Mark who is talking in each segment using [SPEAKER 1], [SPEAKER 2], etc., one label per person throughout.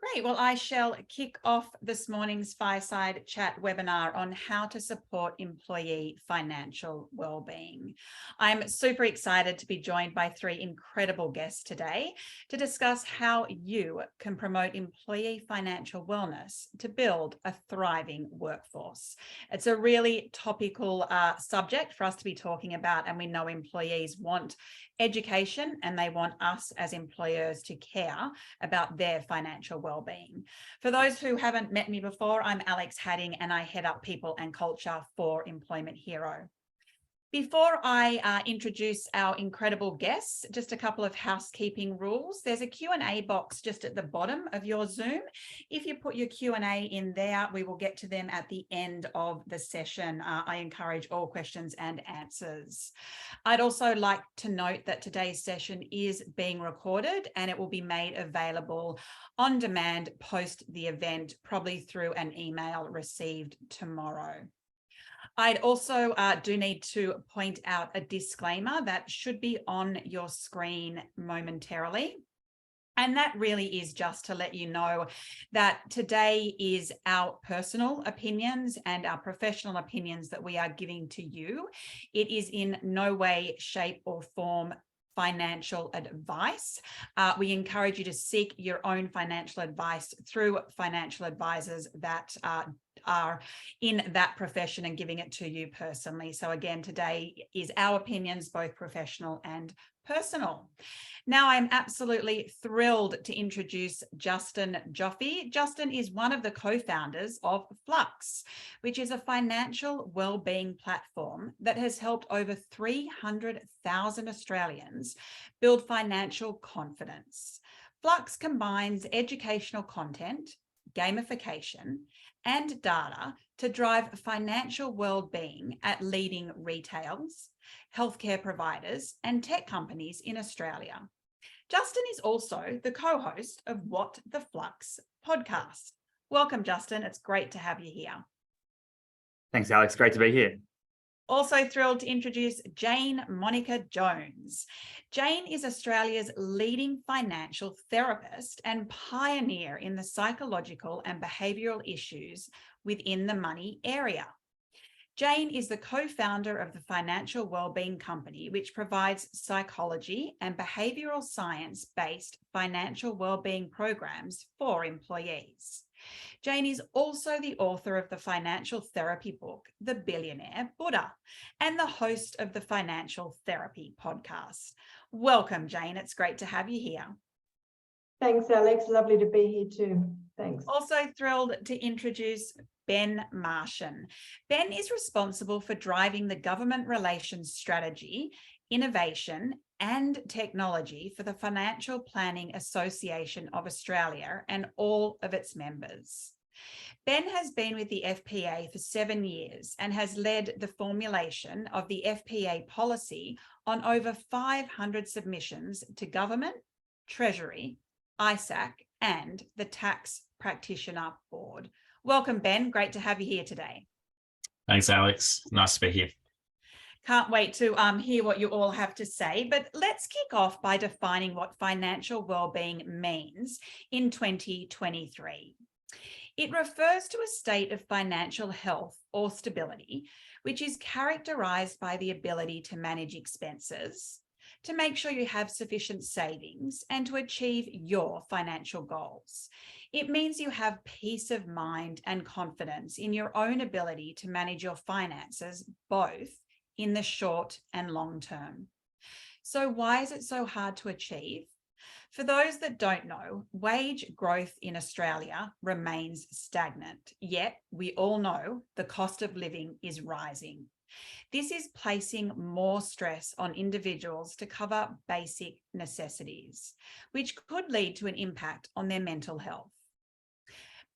[SPEAKER 1] Great. Well, I shall kick off this morning's fireside chat webinar on how to support employee financial wellbeing. I'm super excited to be joined by three incredible guests today to discuss how you can promote employee financial wellness to build a thriving workforce. It's a really topical subject for us to be talking about, and we know employees want education and they want us as employers to care about their financial wellbeing. For those who haven't met me before, I'm Alex Hattingh and I head up people and culture for Employment Hero. Before I introduce our incredible guests, just a couple of housekeeping rules. There's a Q&A box just at the bottom of your Zoom. If you put your Q&A in there, we will get to them at the end of the session. I encourage all questions and answers. I'd also like to note that today's session is being recorded and it will be made available on demand post the event, probably through an email received tomorrow. I'd also do need to point out a disclaimer that should be on your screen momentarily. And that really is just to let you know that today is our personal opinions and our professional opinions that we are giving to you. It is in no way, shape or form financial advice. We encourage you to seek your own financial advice through financial advisors that are in that profession and giving it to you personally. So again, today is our opinions, both professional and personal. Now, I'm absolutely thrilled to introduce Justin Joffe. Justin is one of the co-founders of Flux, which is a financial wellbeing platform that has helped over 300,000 Australians build financial confidence. Flux combines educational content, gamification, and data to drive financial wellbeing at leading retailers, healthcare providers, and tech companies in Australia. Justin is also the co-host of What the Flux podcast. Welcome, Justin. It's great to have you here.
[SPEAKER 2] Thanks, Alex. Great to be here.
[SPEAKER 1] Also thrilled to introduce Jane Monica Jones. Jane is Australia's leading financial therapist and pioneer in the psychological and behavioural issues within the money area. Jane is the co-founder of the Financial Wellbeing Company, which provides psychology and behavioural science-based financial wellbeing programs for employees. Jane is also the author of the financial therapy book, The Billionaire Buddha, and the host of the Financial Therapy podcast. Welcome, Jane. It's great to have you here.
[SPEAKER 3] Thanks, Alex. Lovely to be here too. Thanks.
[SPEAKER 1] Also thrilled to introduce Ben Marshan. Ben is responsible for driving the government relations strategy, innovation, and technology for the Financial Planning Association of Australia and all of its members. Ben has been with the FPA for 7 years and has led the formulation of the FPA policy on over 500 submissions to government, Treasury, ISAC, and the Tax Practitioner Board. Welcome, Ben. Great to have you here today.
[SPEAKER 4] Thanks, Alex. Nice to be here.
[SPEAKER 1] Can't wait to hear what you all have to say, but let's kick off by defining what financial wellbeing means in 2023. It refers to a state of financial health or stability, which is characterized by the ability to manage expenses, to make sure you have sufficient savings, and to achieve your financial goals. It means you have peace of mind and confidence in your own ability to manage your finances, both in the short and long term. So why is it so hard to achieve? For those that don't know, wage growth in Australia remains stagnant, yet we all know the cost of living is rising. This is placing more stress on individuals to cover basic necessities, which could lead to an impact on their mental health.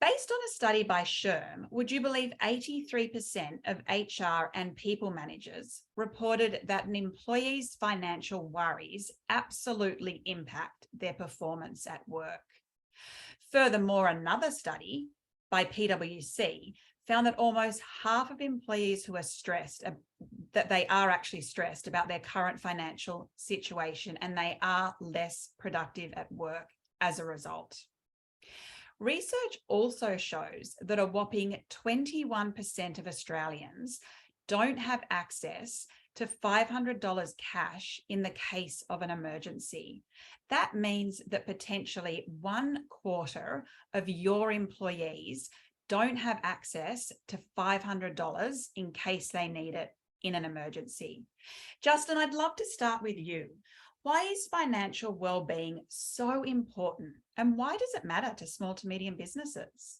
[SPEAKER 1] Based on a study by SHRM, would you believe 83% of HR and people managers reported that an employee's financial worries absolutely impact their performance at work? Furthermore, another study by PwC found that almost half of employees who are stressed, that they are actually stressed about their current financial situation, and they are less productive at work as a result. Research also shows that a whopping 21% of Australians don't have access to $500 cash in the case of an emergency. That means that potentially 1/4 of your employees don't have access to $500 in case they need it in an emergency. Justin, I'd love to start with you. Why is financial well-being so important, and why does it matter to small to medium businesses?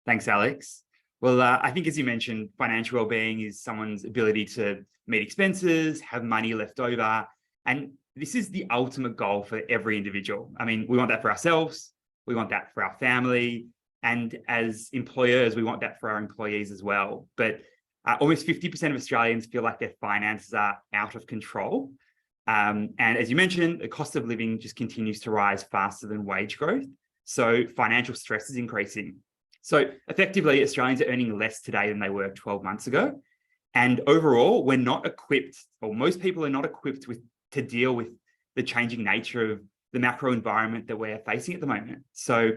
[SPEAKER 2] Thanks, Alex. Well, I think, as you mentioned, financial well-being is someone's ability to meet expenses, have money left over, and this is the ultimate goal for every individual. I mean, we want that for ourselves, we want that for our family, and as employers, we want that for our employees as well. But almost 50% of Australians feel like their finances are out of control. And as you mentioned, the cost of living just continues to rise faster than wage growth. So financial stress is increasing. So effectively, Australians are earning less today than they were 12 months ago. And overall, we're not equipped, or most people are not equipped to deal with the changing nature of the macro environment that we're facing at the moment. So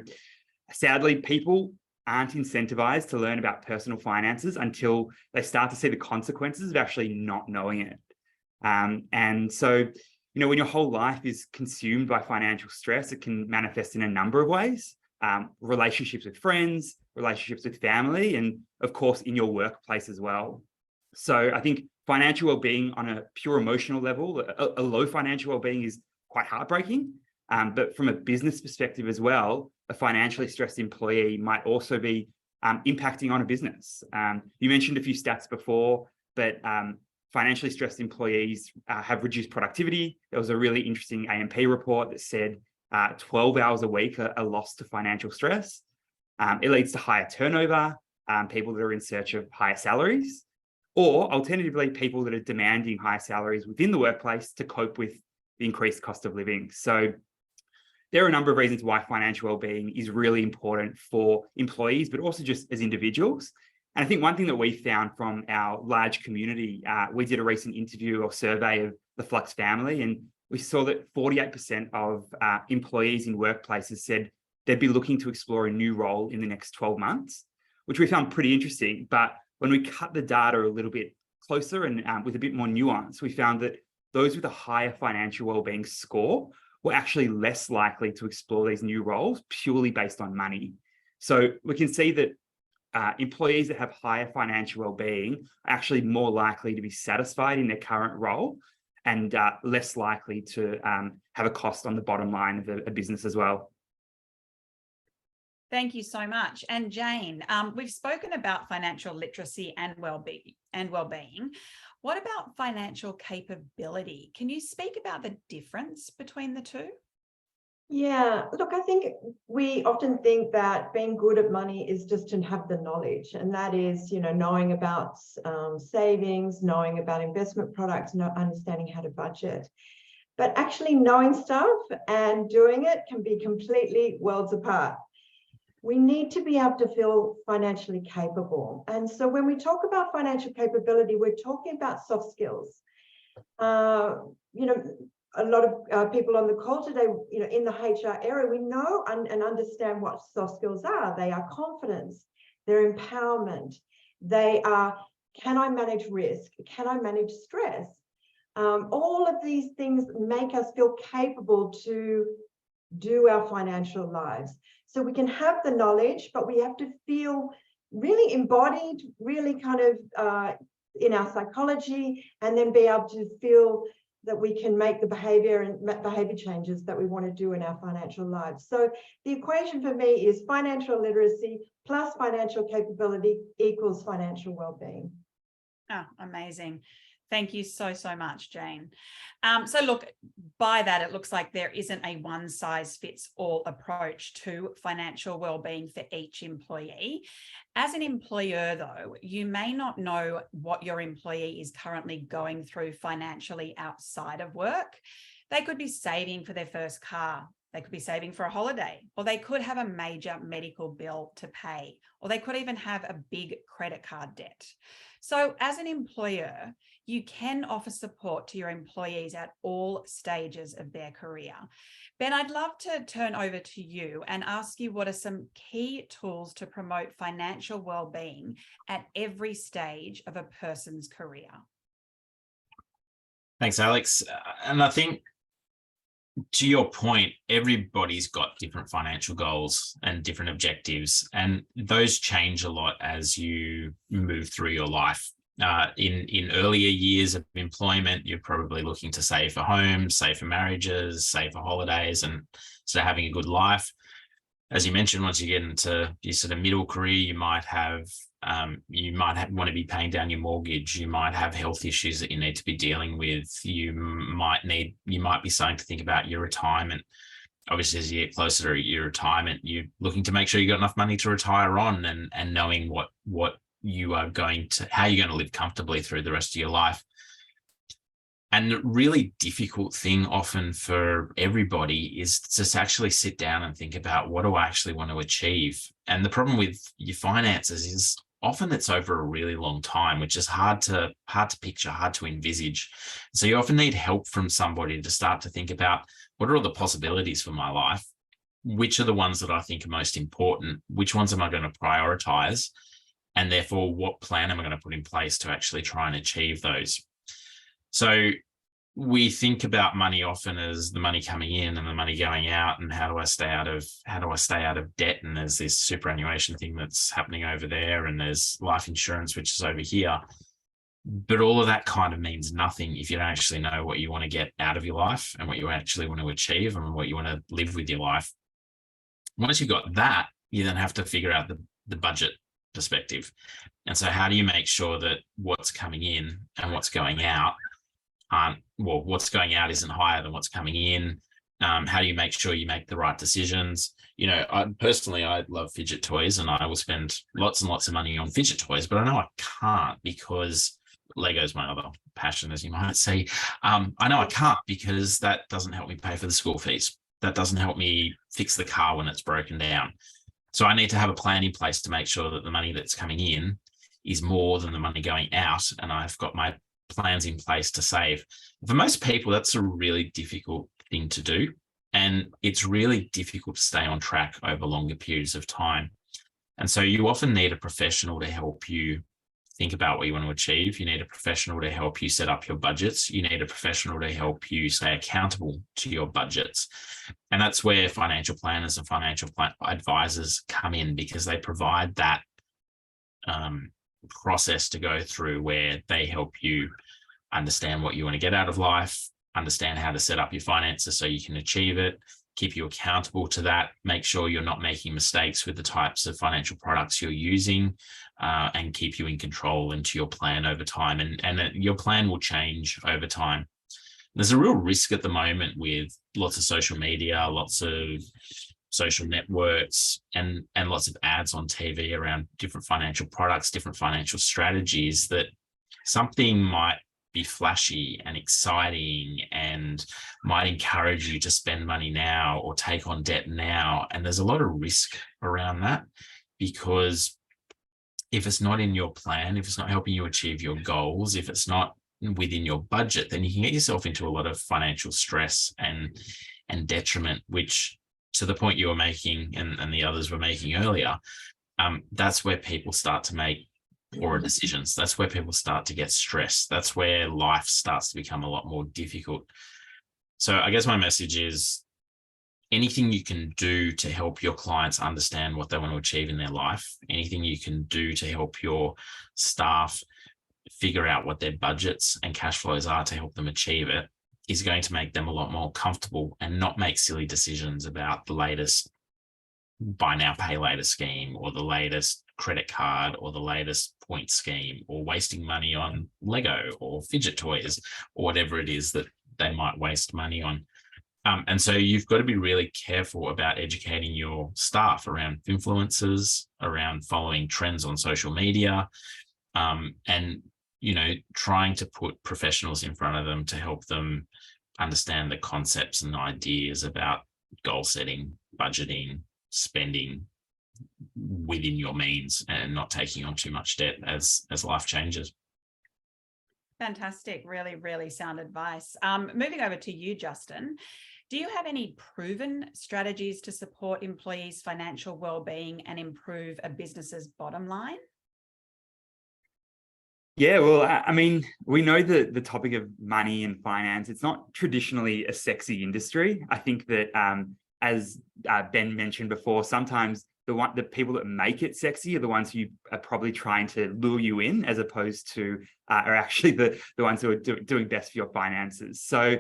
[SPEAKER 2] sadly, people aren't incentivized to learn about personal finances until they start to see the consequences of actually not knowing it. And so, when your whole life is consumed by financial stress, it can manifest in a number of ways. Relationships with friends, relationships with family, and of course, in your workplace as well. So I think financial well-being on a pure emotional level, a low financial well-being is quite heartbreaking. But from a business perspective as well, a financially stressed employee might also be impacting on a business. You mentioned a few stats before, but financially stressed employees have reduced productivity. There was a really interesting AMP report that said 12 hours a week are lost to financial stress. It leads to higher turnover, people that are in search of higher salaries, or alternatively, people that are demanding higher salaries within the workplace to cope with the increased cost of living. So there are a number of reasons why financial well-being is really important for employees, but also just as individuals. And I think one thing that we found from our large community, we did a recent interview or survey of the Flux family, and we saw that 48% of employees in workplaces said they'd be looking to explore a new role in the next 12 months, which we found pretty interesting. But when we cut the data a little bit closer and with a bit more nuance, we found that those with a higher financial well-being score were actually less likely to explore these new roles purely based on money. So we can see that employees that have higher financial well-being are actually more likely to be satisfied in their current role and less likely to have a cost on the bottom line of a business as well.
[SPEAKER 1] Thank you so much. And Jane, we've spoken about financial literacy and well-being. What about financial capability? Can you speak about the difference between the two?
[SPEAKER 3] Yeah, look, I think we often think that being good at money is just to have the knowledge, and that is, knowing about savings, knowing about investment products, understanding how to budget. But actually knowing stuff and doing it can be completely worlds apart. We need to be able to feel financially capable. And so when we talk about financial capability, we're talking about soft skills. A lot of people on the call today, in the HR area, we know and understand what soft skills are. They are confidence, they're empowerment, they are, can I manage risk? Can I manage stress? All of these things make us feel capable to do our financial lives. So we can have the knowledge, but we have to feel really embodied, really kind of in our psychology, and then be able to feel that we can make the behavior changes that we want to do in our financial lives. So the equation for me is financial literacy plus financial capability equals financial well-being.
[SPEAKER 1] Oh, amazing. Thank you so much, Jane. So look, by that, it looks like there isn't a one-size-fits-all approach to financial well-being for each employee. As an employer, though, you may not know what your employee is currently going through financially outside of work. They could be saving for their first car, They could be saving for a holiday, or they could have a major medical bill to pay, or they could even have a big credit card debt. So as an employer, you can offer support to your employees at all stages of their career. Ben, I'd love to turn over to you and ask you what are some key tools to promote financial well-being at every stage of a person's career.
[SPEAKER 4] Thanks, Alex. And I think, to your point, everybody's got different financial goals and different objectives, and those change a lot as you move through your life. In earlier years of employment, you're probably looking to save for homes, save for marriages, save for holidays, and so having a good life. As you mentioned, once you get into your sort of middle career, you might want to be paying down your mortgage. You might have health issues that you need to be dealing with. You might be starting to think about your retirement. Obviously, as you get closer to your retirement, you're looking to make sure you got enough money to retire on, and knowing what you are how you're going to live comfortably through the rest of your life. And the really difficult thing often for everybody is to actually sit down and think about, what do I actually want to achieve? And the problem with your finances is often it's over a really long time, which is hard to picture, hard to envisage. So you often need help from somebody to start to think about, what are all the possibilities for my life? Which are the ones that I think are most important? Which ones am I going to prioritize? And therefore, what plan am I going to put in place to actually try and achieve those? So we think about money often as the money coming in and the money going out, and how do I stay out of debt? And there's this superannuation thing that's happening over there, and there's life insurance, which is over here. But all of that kind of means nothing if you don't actually know what you want to get out of your life and what you actually want to achieve and what you want to live with your life. Once you've got that, you then have to figure out the budget perspective. And so how do you make sure that what's coming in and what's going out what's going out isn't higher than what's coming in? How do you make sure you make the right decisions? I love fidget toys, and I will spend lots and lots of money on fidget toys, but I know I can't because Lego's my other passion, as you might see. I know I can't because that doesn't help me pay for the school fees. That doesn't help me fix the car when it's broken down. So I need to have a plan in place to make sure that the money that's coming in is more than the money going out, and I've got my plans in place to save. For most people, that's a really difficult thing to do, and it's really difficult to stay on track over longer periods of time. And so you often need a professional to help you think about what you want to achieve. You need a professional to help you set up your budgets. You need a professional to help you stay accountable to your budgets. And that's where financial planners and financial advisors come in, because they provide that process to go through, where they help you understand what you want to get out of life, understand how to set up your finances so you can achieve it, keep you accountable to that, make sure you're not making mistakes with the types of financial products you're using, and keep you in control into your plan over time. And your plan will change over time. There's a real risk at the moment with lots of social media, lots of social networks, and lots of ads on TV around different financial products, different financial strategies, that something might be flashy and exciting and might encourage you to spend money now or take on debt now. And there's a lot of risk around that, because if it's not in your plan, if it's not helping you achieve your goals, if it's not within your budget, then you can get yourself into a lot of financial stress and detriment, which, to the point you were making and the others were making earlier, that's where people start to make poorer decisions. That's where people start to get stressed. That's where life starts to become a lot more difficult. So I guess my message is, anything you can do to help your clients understand what they want to achieve in their life, anything you can do to help your staff figure out what their budgets and cash flows are to help them achieve it, is going to make them a lot more comfortable and not make silly decisions about the latest buy now, pay later scheme, or the latest credit card, or the latest point scheme, or wasting money on Lego or fidget toys, or whatever it is that they might waste money on. And so you've got to be really careful about educating your staff around influencers, around following trends on social media, and trying to put professionals in front of them to help them understand the concepts and ideas about goal setting, budgeting, spending within your means, and not taking on too much debt as life changes.
[SPEAKER 1] Fantastic. Really, really sound advice. Moving over to you, Justin. Do you have any proven strategies to support employees' financial well-being and improve a business's bottom line?
[SPEAKER 2] Yeah, well, I mean, we know that the topic of money and finance, it's not traditionally a sexy industry. I think that as Ben mentioned before, sometimes the people that make it sexy are the ones who are probably trying to lure you in, as opposed to are actually the ones who are doing best for your finances. So,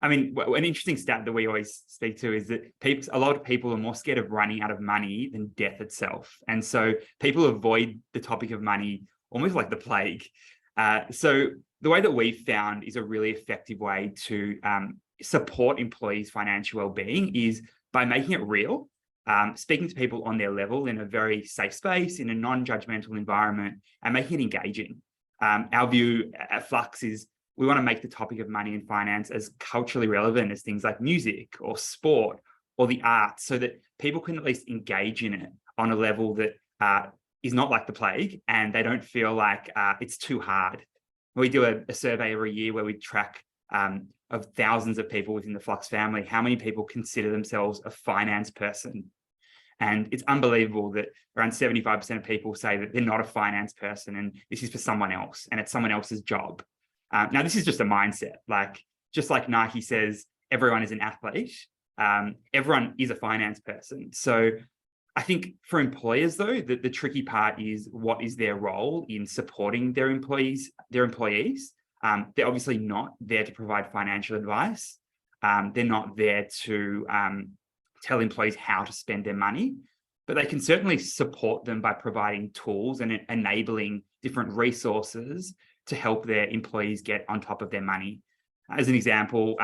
[SPEAKER 2] I mean, an interesting stat that we always speak to is that a lot of people are more scared of running out of money than death itself. And so people avoid the topic of money almost like the plague. So the way that we've found is a really effective way to support employees' financial well-being is by making it real, speaking to people on their level in a very safe space, in a non-judgmental environment, and making it engaging. Our view at Flux is we want to make the topic of money and finance as culturally relevant as things like music or sport or the arts, so that people can at least engage in it on a level that is not like the plague, and they don't feel like it's too hard. We do a survey every year where we track of thousands of people within the Flux family, how many people consider themselves a finance person. And it's unbelievable that around 75% of people say that they're not a finance person and this is for someone else and it's someone else's job. Now, this is just a mindset. Like, just like Nike says, everyone is an athlete, everyone is a finance person. So I think for employers, though, the tricky part is what is their role in supporting their employees. They're obviously not there to provide financial advice. They're not there to tell employees how to spend their money, but they can certainly support them by providing tools and enabling different resources to help their employees get on top of their money. As an example,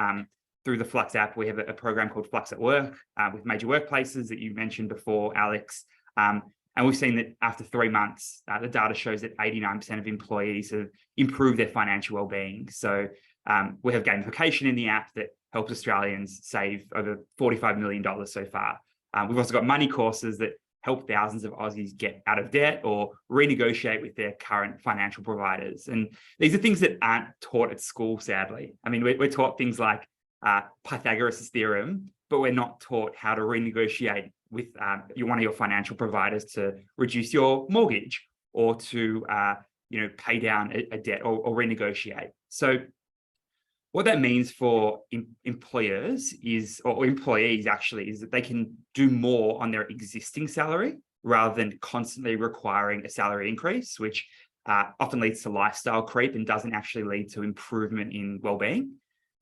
[SPEAKER 2] through the Flux app, we have a program called Flux at Work with major workplaces that you mentioned before, Alex. And we've seen that after 3 months, the data shows that 89% of employees have improved their financial well-being. So we have gamification in the app that helps Australians save over $45 million so far. We've also got money courses that help thousands of Aussies get out of debt or renegotiate with their current financial providers. And these are things that aren't taught at school, sadly. I mean, we're taught things like Pythagoras' theorem, but we're not taught how to renegotiate with one of your financial providers to reduce your mortgage or to pay down a debt or renegotiate. So what that means for employers or employees actually, is that they can do more on their existing salary rather than constantly requiring a salary increase, which often leads to lifestyle creep and doesn't actually lead to improvement in well-being.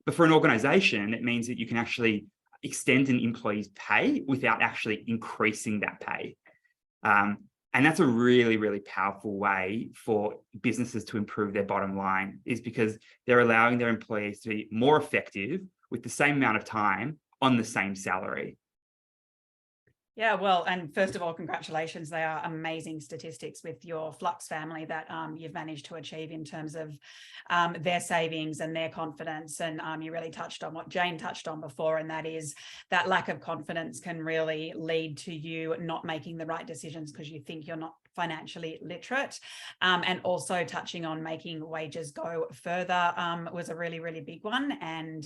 [SPEAKER 2] But for an organization, it means that you can actually extend an employee's pay without actually increasing that pay. And that's a really, really powerful way for businesses to improve their bottom line, is because they're allowing their employees to be more effective with the same amount of time on the same salary.
[SPEAKER 1] Yeah, well, and first of all, congratulations. They are amazing statistics with your Flux family that you've managed to achieve in terms of their savings and their confidence. And you really touched on what Jane touched on before, and that is that lack of confidence can really lead to you not making the right decisions because you think you're not financially literate. And also touching on making wages go further was a really, really big one. And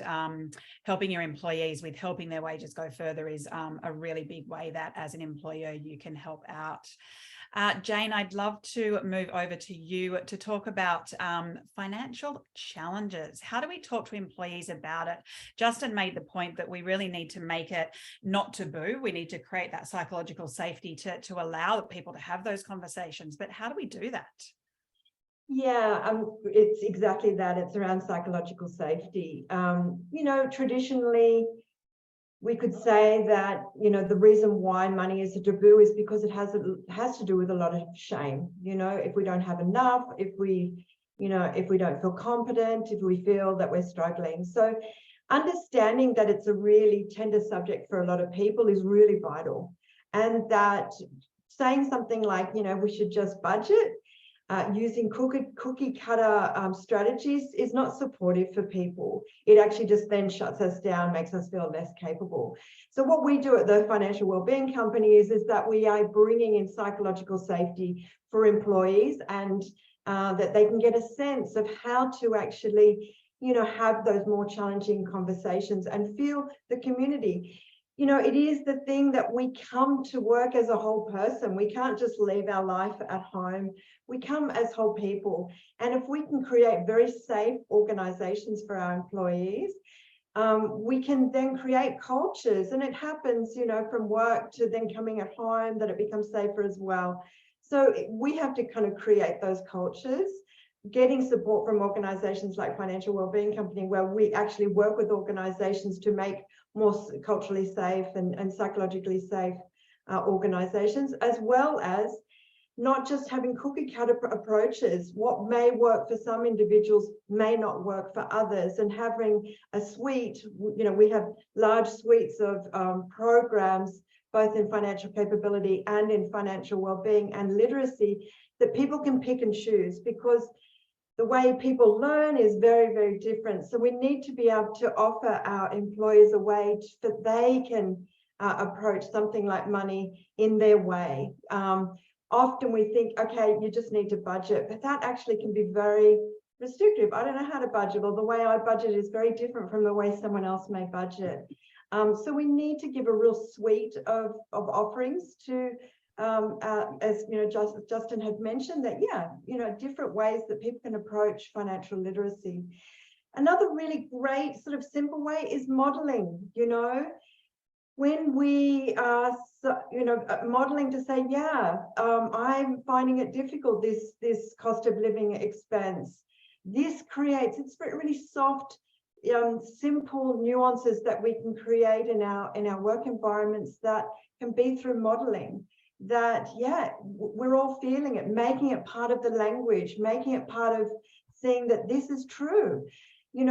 [SPEAKER 1] helping your employees with helping their wages go further is a really big way that as an employer you can help out. Jane, I'd love to move over to you to talk about financial challenges. How do we talk to employees about it? Justin made the point that we really need to make it not taboo. We need to create that psychological safety to allow people to have those conversations. But how do we do that?
[SPEAKER 3] Yeah, it's exactly that. It's around psychological safety. Traditionally, we could say that, the reason why money is a taboo is because it has to do with a lot of shame. If we don't have enough, if we don't feel competent, if we feel that we're struggling. So understanding that it's a really tender subject for a lot of people is really vital. And that saying something like, we should just budget, using cookie cutter strategies is not supportive for people. It actually just then shuts us down, makes us feel less capable. So what we do at the Financial Wellbeing Company is that we are bringing in psychological safety for employees, and that they can get a sense of how to actually, have those more challenging conversations and feel the community. It is the thing that we come to work as a whole person. We can't just leave our life at home. We come as whole people. And if we can create very safe organizations for our employees, we can then create cultures. And it happens, from work to then coming at home, that it becomes safer as well. So we have to kind of create those cultures, getting support from organizations like Financial Wellbeing Company, where we actually work with organizations to make more culturally safe and psychologically safe organizations, as well as not just having cookie cutter approaches. What may work for some individuals may not work for others, and having a suite, we have large suites of programs, both in financial capability and in financial wellbeing and literacy, that people can pick and choose, because the way people learn is very, very different. So we need to be able to offer our employees a way that they can approach something like money in their way. Often we think, okay, you just need to budget, but that actually can be very restrictive. I don't know how to budget, or the way I budget is very different from the way someone else may budget. So we need to give a real suite of offerings to, as Justin had mentioned, that different ways that people can approach financial literacy. Another really great sort of simple way is modeling. When we are modeling to say, I'm finding it difficult, this cost of living expense. This creates, it's really soft, simple nuances that we can create in our work environments that can be through modeling. That we're all feeling it, making it part of the language, making it part of seeing that this is true. We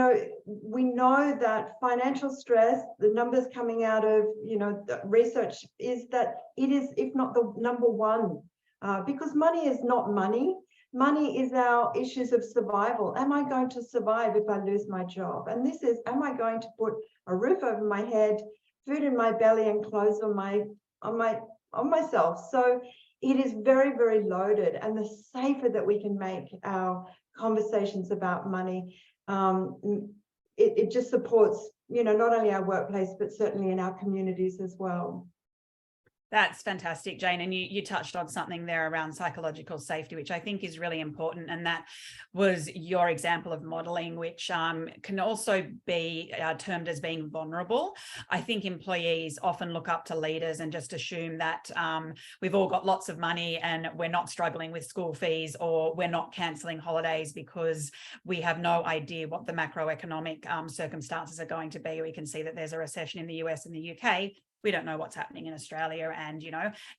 [SPEAKER 3] know that financial stress, the numbers coming out of the research, is that it is, if not the number one, because money is not money. Money is our issues of survival. Am I going to survive if I lose my job? And this is, am I going to put a roof over my head, food in my belly, and clothes on myself? So it is very, very loaded. And the safer that we can make our conversations about money, it just supports, not only our workplace, but certainly in our communities as well.
[SPEAKER 1] That's fantastic, Jane. And you touched on something there around psychological safety, which I think is really important. And that was your example of modeling, which can also be termed as being vulnerable. I think employees often look up to leaders and just assume that we've all got lots of money and we're not struggling with school fees, or we're not cancelling holidays because we have no idea what the macroeconomic circumstances are going to be. We can see that there's a recession in the US and the UK. We don't know what's happening in Australia, and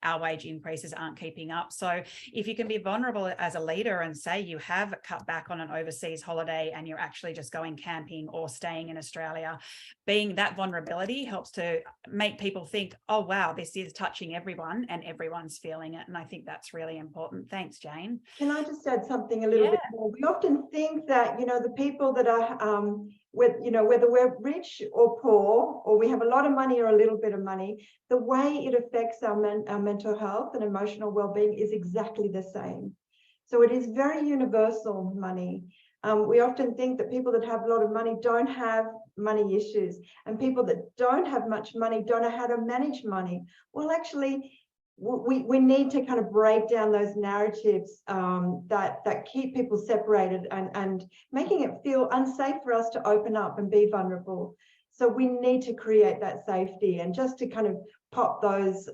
[SPEAKER 1] our wage increases aren't keeping up. So if you can be vulnerable as a leader and say you have cut back on an overseas holiday and you're actually just going camping or staying in Australia, being that vulnerability helps to make people think, oh wow, this is touching everyone and everyone's feeling it. And I think that's really important. Thanks, Jane.
[SPEAKER 3] Can I just add something a little bit more? We often think that the people that are whether we're rich or poor, or we have a lot of money or a little bit of money, the way it affects our mental health and emotional well-being is exactly the same. So it is very universal, money. We often think that people that have a lot of money don't have money issues, and people that don't have much money don't know how to manage money. Well, actually, we need to kind of break down those narratives that keep people separated and making it feel unsafe for us to open up and be vulnerable. So we need to create that safety, and just to kind of pop those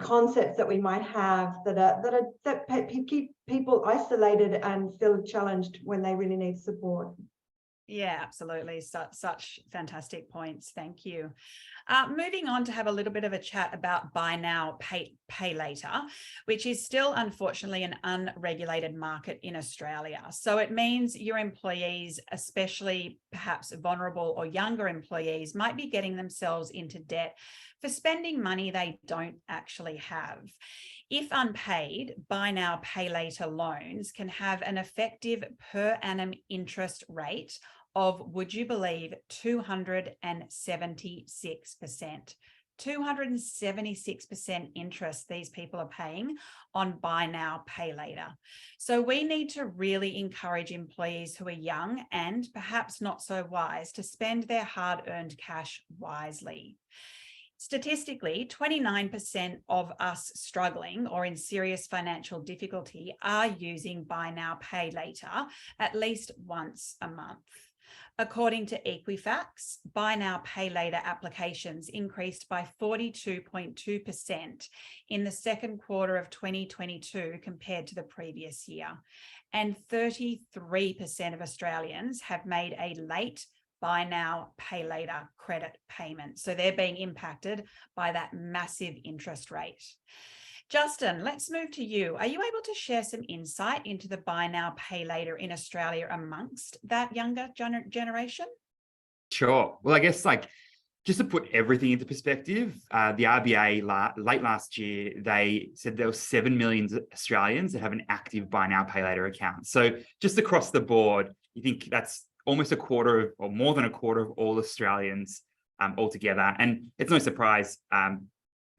[SPEAKER 3] concepts that we might have that keep people isolated and feel challenged when they really need support.
[SPEAKER 1] Yeah, absolutely. Such fantastic points. Thank you. Moving on to have a little bit of a chat about buy now, pay later, which is still unfortunately an unregulated market in Australia. So it means your employees, especially perhaps vulnerable or younger employees might be getting themselves into debt for spending money they don't actually have. If unpaid, buy now, pay later loans can have an effective per annum interest rate of, would you believe, 276%. 276% interest these people are paying on buy now, pay later. So we need to really encourage employees who are young and perhaps not so wise to spend their hard-earned cash wisely. Statistically, 29% of us struggling or in serious financial difficulty are using buy now, pay later at least once a month. According to Equifax, buy now, pay later applications increased by 42.2% in the second quarter of 2022 compared to the previous year. And 33% of Australians have made a late buy now, pay later credit payment. So they're being impacted by that massive interest rate. Justin, let's move to you. Are you able to share some insight into the buy now, pay later in Australia amongst that younger generation?
[SPEAKER 2] Sure. Well, I guess just to put everything into perspective, the RBA late last year, they said there were 7 million Australians that have an active buy now, pay later account. So just across the board, you think that's almost a quarter of, or more than a quarter of all Australians altogether. And it's no surprise,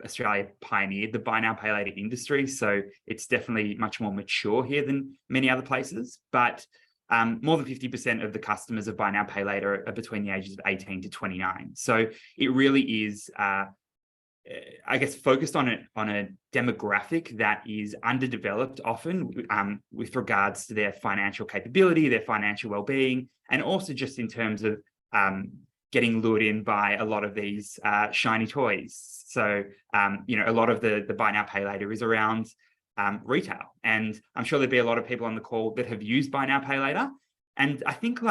[SPEAKER 2] Australia pioneered the buy now, pay later industry. So it's definitely much more mature here than many other places. But more than 50% of the customers of buy now, pay later are between the ages of 18 to 29. So it really is, I guess, focused on a demographic that is underdeveloped often with regards to their financial capability, their financial well-being, and also just in terms of getting lured in by a lot of these shiny toys. So, a lot of the buy now, pay later is around retail. And I'm sure there'd be a lot of people on the call that have used buy now, pay later. And I think,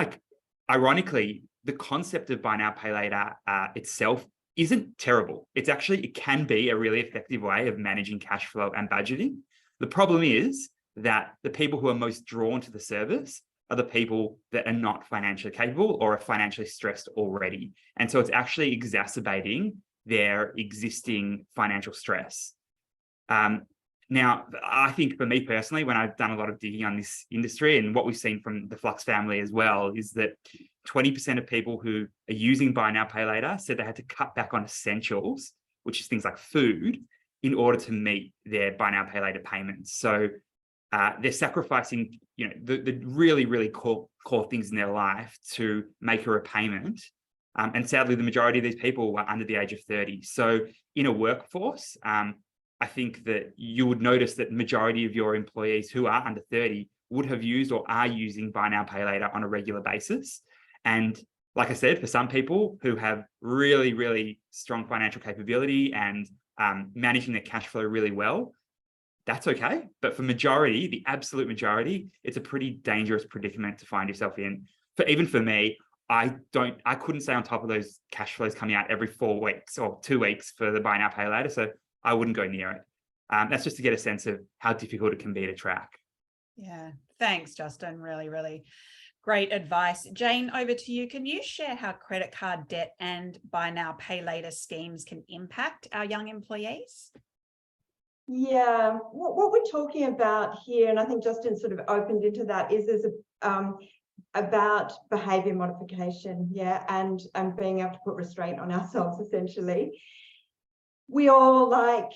[SPEAKER 2] ironically, the concept of buy now, pay later itself isn't terrible. It can be a really effective way of managing cash flow and budgeting. The problem is that the people who are most drawn to the service are the people that are not financially capable or are financially stressed already. And so it's actually exacerbating their existing financial stress. Now, I think for me personally, when I've done a lot of digging on this industry, and what we've seen from the Flux family as well, is that 20% of people who are using buy now, pay later said they had to cut back on essentials, which is things like food, in order to meet their buy now, pay later payments. So they're sacrificing, the really, really core things in their life to make a repayment. And sadly, the majority of these people were under the age of 30. So in a workforce, I think that you would notice that the majority of your employees who are under 30 would have used or are using buy now, pay later on a regular basis. And like I said, for some people who have really, really strong financial capability and managing their cash flow really well, that's okay. But for majority, the absolute majority, it's a pretty dangerous predicament to find yourself in. Even for me, I couldn't stay on top of those cash flows coming out every 4 weeks or 2 weeks for the buy now, pay later. So I wouldn't go near it. That's just to get a sense of how difficult it can be to track.
[SPEAKER 1] Yeah, thanks, Justin. Really, really great advice. Jane, over to you. Can you share how credit card debt and buy now, pay later schemes can impact our young employees?
[SPEAKER 3] Yeah, what we're talking about here, and I think Justin sort of opened into that, is there's about behaviour modification, and being able to put restraint on ourselves, essentially. We all like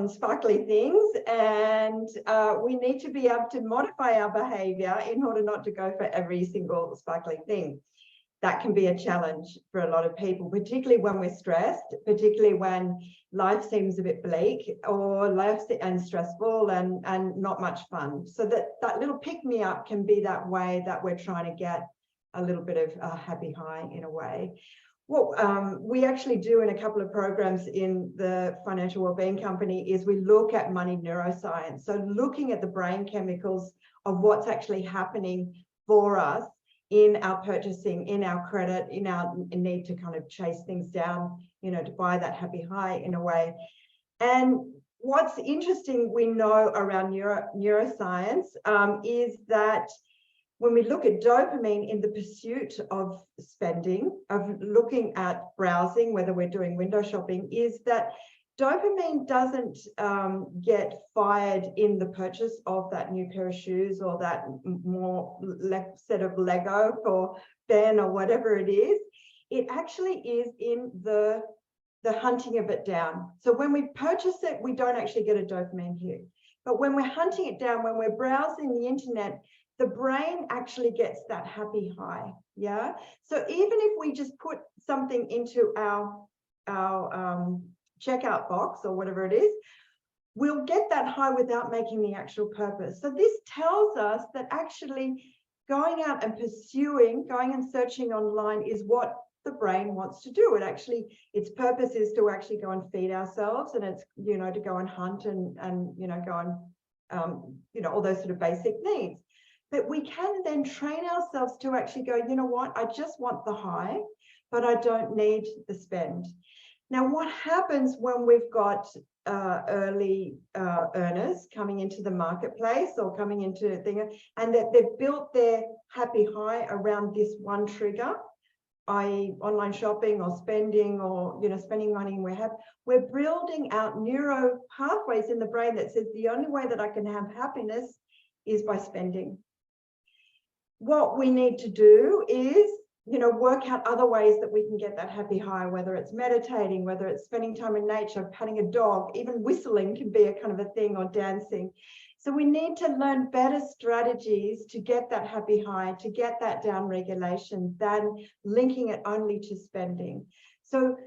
[SPEAKER 3] sparkly things, and we need to be able to modify our behaviour in order not to go for every single sparkly thing. That can be a challenge for a lot of people, particularly when we're stressed, particularly when life seems a bit bleak or life and stressful and not much fun. So that little pick-me-up can be that way that we're trying to get a little bit of a happy high in a way. What we actually do in a couple of programs in the Financial Wellbeing Company is we look at money neuroscience. So looking at the brain chemicals of what's actually happening for us in our purchasing, in our credit, in our need to kind of chase things down, to buy that happy high in a way. And what's interesting, we know around neuroscience is that when we look at dopamine in the pursuit of spending, of looking at browsing, whether we're doing window shopping, is that dopamine doesn't get fired in the purchase of that new pair of shoes or that more set of Lego for Ben or whatever it is. It actually is in the hunting of it down. So when we purchase it, we don't actually get a dopamine hit. But when we're hunting it down, when we're browsing the internet, the brain actually gets that happy high. Yeah. So even if we just put something into our checkout box or whatever it is, we'll get that high without making the actual purpose. So this tells us that actually going out and pursuing, going and searching online is what the brain wants to do. It actually, its purpose is to actually go and feed ourselves, and it's, you know, to go and hunt and you know, go and you know, all those sort of basic needs. But we can then train ourselves to actually go, you know what, I just want the high, but I don't need the spend. Now, what happens when we've got early earners coming into the marketplace or coming into a thing, and that they've built their happy high around this one trigger, i.e. online shopping or spending, or, you know, spending money, and we're building out neuro pathways in the brain that says the only way that I can have happiness is by spending. What we need to do is, you know, work out other ways that we can get that happy high, whether it's meditating, whether it's spending time in nature, patting a dog, even whistling can be a kind of a thing, or dancing. So we need to learn better strategies to get that happy high, to get that down regulation, than linking it only to spending. So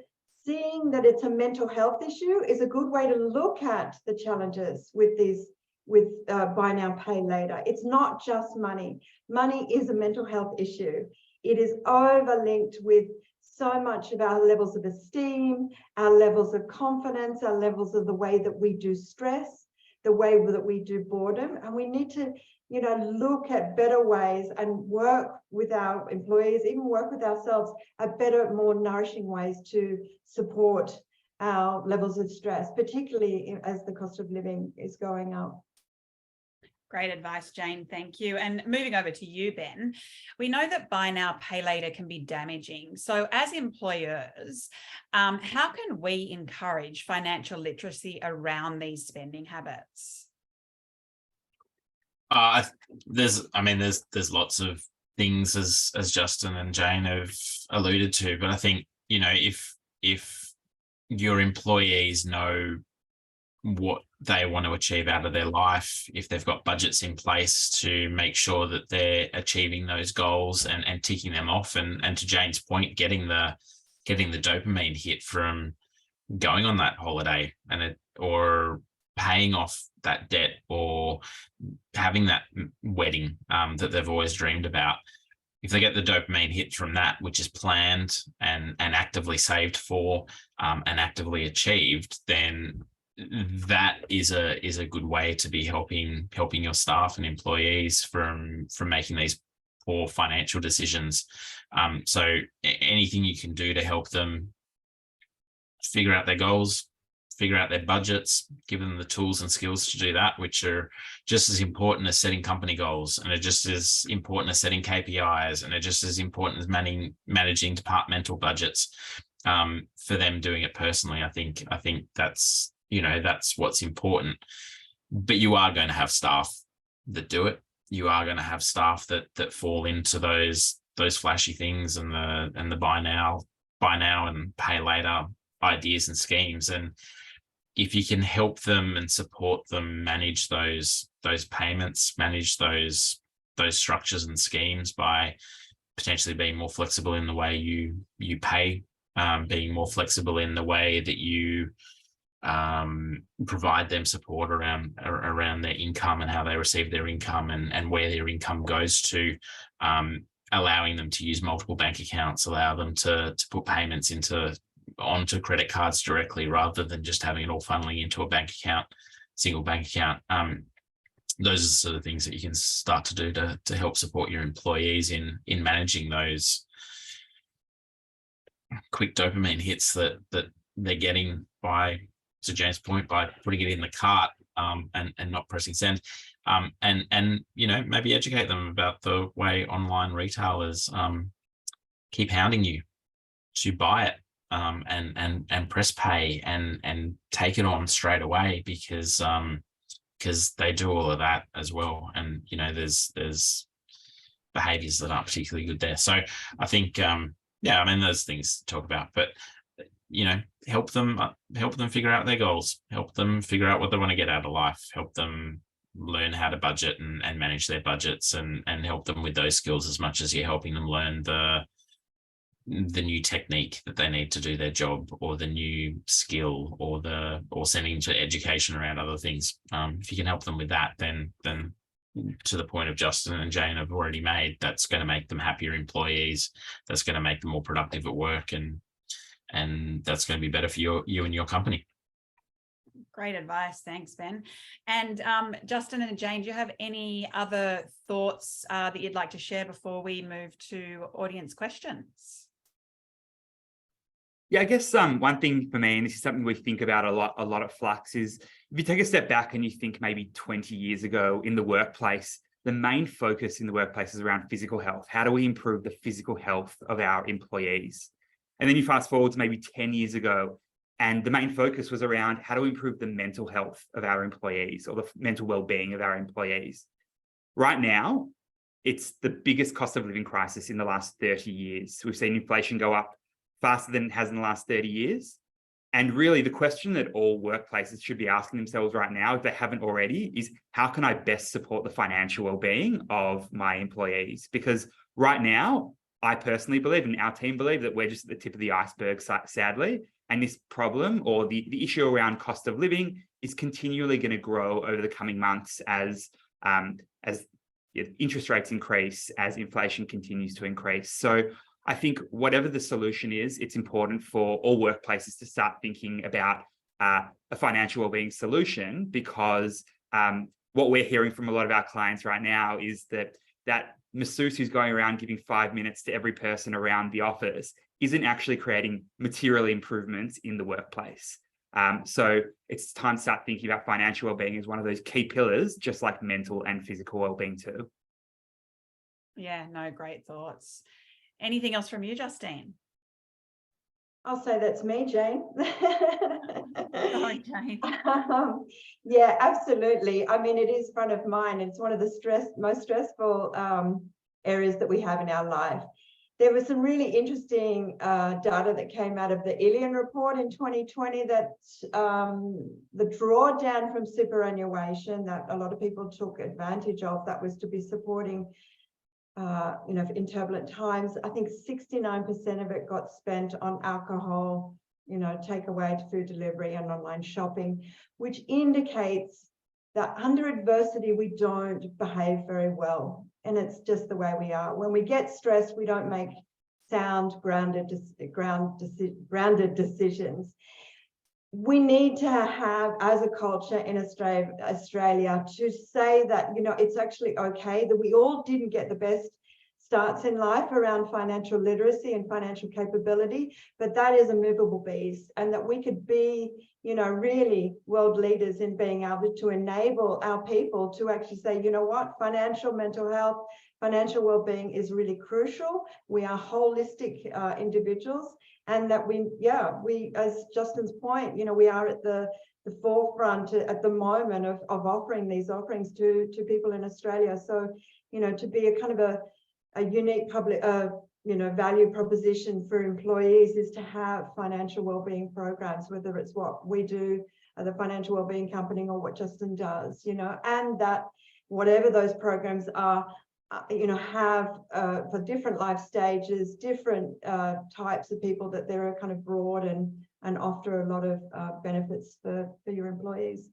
[SPEAKER 3] seeing that it's a mental health issue is a good way to look at the challenges with these, with buy now, pay later. It's not just money. Money is a mental health issue. It is overlinked with so much of our levels of esteem, our levels of confidence, our levels of the way that we do stress, the way that we do boredom. And we need to, you know, look at better ways and work with our employees, even work with ourselves, at better, more nourishing ways to support our levels of stress, particularly as the cost of living is going up.
[SPEAKER 1] Great advice, Jane. Thank you. And moving over to you, Ben, we know that buy now, pay later can be damaging. So as employers, how can we encourage financial literacy around these spending habits?
[SPEAKER 4] There's lots of things, as Justin and Jane have alluded to, but I think, you know, if your employees know what they want to achieve out of their life, if they've got budgets in place to make sure that they're achieving those goals and ticking them off, and to Jane's point, getting the dopamine hit from going on that holiday or paying off that debt, or having that wedding that they've always dreamed about. If they get the dopamine hit from that, which is planned and actively saved for and actively achieved, then that is a good way to be helping your staff and employees from making these poor financial decisions. So anything you can do to help them figure out their goals, figure out their budgets, give them the tools and skills to do that, which are just as important as setting company goals, and are just as important as setting KPIs, and are just as important as managing departmental budgets, for them doing it personally. I think that's, you know, that's what's important. But you are going to have staff that do it. You are going to have staff that fall into those flashy things and the buy now and pay later ideas and schemes. And if you can help them and support them manage those payments, manage those structures and schemes by potentially being more flexible in the way you pay, being more flexible in the way that you provide them support around their income and how they receive their income and where their income goes to, allowing them to use multiple bank accounts, allow them to put payments onto credit cards directly, rather than just having it all funneling into a bank account, single bank account. Those are the sort of things that you can start to do to help support your employees in managing those quick dopamine hits that they're getting by, to James' point, by putting it in the cart and not pressing send. And maybe educate them about the way online retailers keep hounding you to buy it, and press pay and take it on straight away, because they do all of that as well. And there's behaviors that aren't particularly good there. So I think there's things to talk about, but help them figure out their goals, help them figure out what they want to get out of life, help them learn how to budget and manage their budgets, and help them with those skills as much as you're helping them learn the new technique that they need to do their job, or the new skill, or sending to education around other things. If you can help them with that, then to the point of Justin and Jane have already made, that's going to make them happier employees. That's going to make them more productive at work, and that's going to be better for you and your company.
[SPEAKER 1] Great advice. Thanks, Ben. And Justin and Jane, do you have any other thoughts that you'd like to share before we move to audience questions?
[SPEAKER 2] Yeah, I guess one thing for me, and this is something we think about a lot at Flux, is if you take a step back and you think maybe 20 years ago in the workplace, the main focus in the workplace is around physical health. How do we improve the physical health of our employees? And then you fast forward to maybe 10 years ago, and the main focus was around how do we improve the mental health of our employees, or the mental well-being of our employees. Right now, it's the biggest cost of living crisis in the last 30 years. We've seen inflation go up faster than it has in the last 30 years. And really the question that all workplaces should be asking themselves right now, if they haven't already, is how can I best support the financial well-being of my employees? Because right now, I personally believe, and our team believe, that we're just at the tip of the iceberg, sadly. And this problem, or the issue around cost of living, is continually going to grow over the coming months as interest rates increase, as inflation continues to increase. So I think whatever the solution is, it's important for all workplaces to start thinking about a financial wellbeing solution, because what we're hearing from a lot of our clients right now is that masseuse who's going around giving 5 minutes to every person around the office isn't actually creating material improvements in the workplace. So it's time to start thinking about financial wellbeing as one of those key pillars, just like mental and physical wellbeing too.
[SPEAKER 1] Yeah, no, great thoughts. Anything else from you, Justine?
[SPEAKER 3] I'll say that's me, Jane.
[SPEAKER 1] Sorry, Jane.
[SPEAKER 3] Yeah, absolutely. I mean, it is front of mind. It's one of the most stressful areas that we have in our life. There was some really interesting data that came out of the Ilian report in 2020 that the drawdown from superannuation that a lot of people took advantage of, that was to be supporting in turbulent times. I think 69% of it got spent on alcohol, takeaway to food delivery and online shopping, which indicates that under adversity, we don't behave very well. And it's just the way we are. When we get stressed, we don't make sound, grounded decisions. We need to have, as a culture in Australia, to say that, it's actually okay that we all didn't get the best starts in life around financial literacy and financial capability, but that is a movable beast, and that we could be, really world leaders in being able to enable our people to actually say, what, financial, mental health, financial well-being is really crucial. We are holistic individuals, and that we, as Justin's point, we are at the forefront at the moment of offering these offerings to people in Australia. So, to be a kind of a unique public, value proposition for employees is to have financial wellbeing programs, whether it's what we do at the financial wellbeing company or what Justin does, and that whatever those programs are, have for different life stages, different types of people, that they're kind of broad and offer a lot of benefits for your employees.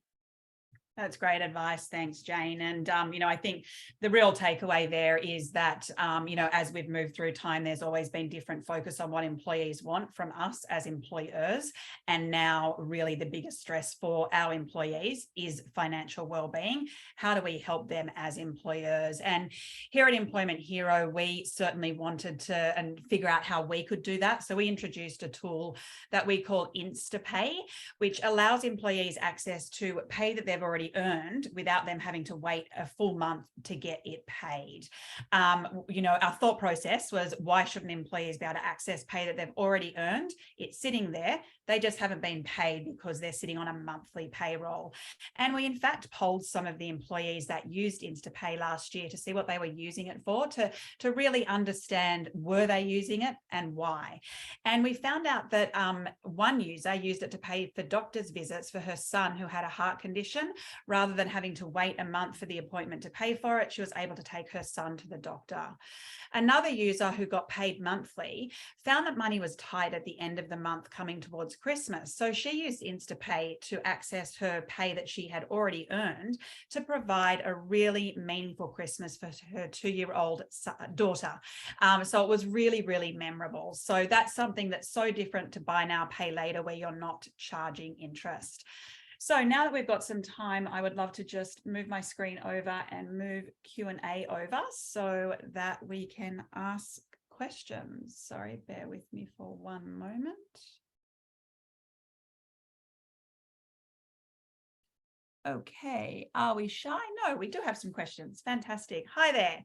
[SPEAKER 1] That's great advice. Thanks, Jane. And, I think the real takeaway there is that, as we've moved through time, there's always been different focus on what employees want from us as employers. And now really the biggest stress for our employees is financial wellbeing. How do we help them as employers? And here at Employment Hero, we certainly wanted to figure out how we could do that. So we introduced a tool that we call InstaPay, which allows employees access to pay that they've already already earned without them having to wait a full month to get it paid. Our thought process was, why shouldn't employees be able to access pay that they've already earned? It's sitting there. They just haven't been paid because they're sitting on a monthly payroll. And we, in fact, polled some of the employees that used InstaPay last year to see what they were using it for, to really understand, were they using it and why? And we found out that one user used it to pay for doctor's visits for her son who had a heart condition. Rather than having to wait a month for the appointment to pay for it, she was able to take her son to the doctor. Another user who got paid monthly found that money was tight at the end of the month coming towards Christmas. So she used InstaPay to access her pay that she had already earned to provide a really meaningful Christmas for her 2-year-old daughter. So it was really, really memorable. So that's something that's so different to buy now, pay later, where you're not charging interest. So now that we've got some time, I would love to just move my screen over and move Q&A over so that we can ask questions. Sorry, bear with me for one moment. Okay, are we shy? No, we do have some questions. Fantastic. Hi there.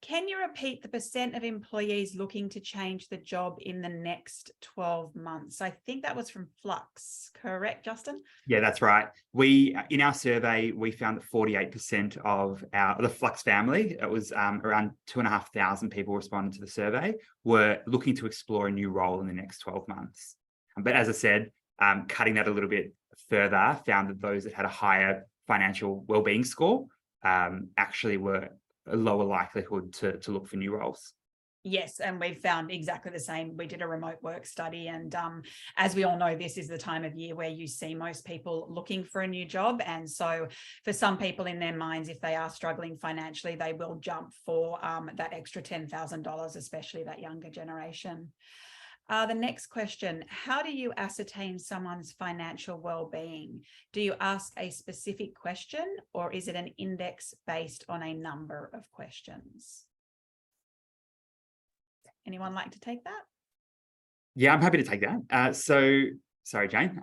[SPEAKER 1] Can you repeat the % of employees looking to change the job in the next 12 months? I think that was from Flux, correct, Justin?
[SPEAKER 2] Yeah, that's right. In our survey, we found that 48% of the Flux family, it was around 2,500 people responded to the survey, were looking to explore a new role in the next 12 months. But as I said, cutting that a little bit further, found that those that had a higher financial wellbeing score actually were a lower likelihood to look for new roles.
[SPEAKER 1] Yes, and we've found exactly the same. We did a remote work study, and as we all know, this is the time of year where you see most people looking for a new job. And so for some people in their minds, if they are struggling financially, they will jump for that extra $10,000, especially that younger generation. The next question, how do you ascertain someone's financial well-being? Do you ask a specific question, or is it an index based on a number of questions? Anyone like to take that?
[SPEAKER 2] Yeah, I'm happy to take that. Sorry, Jane.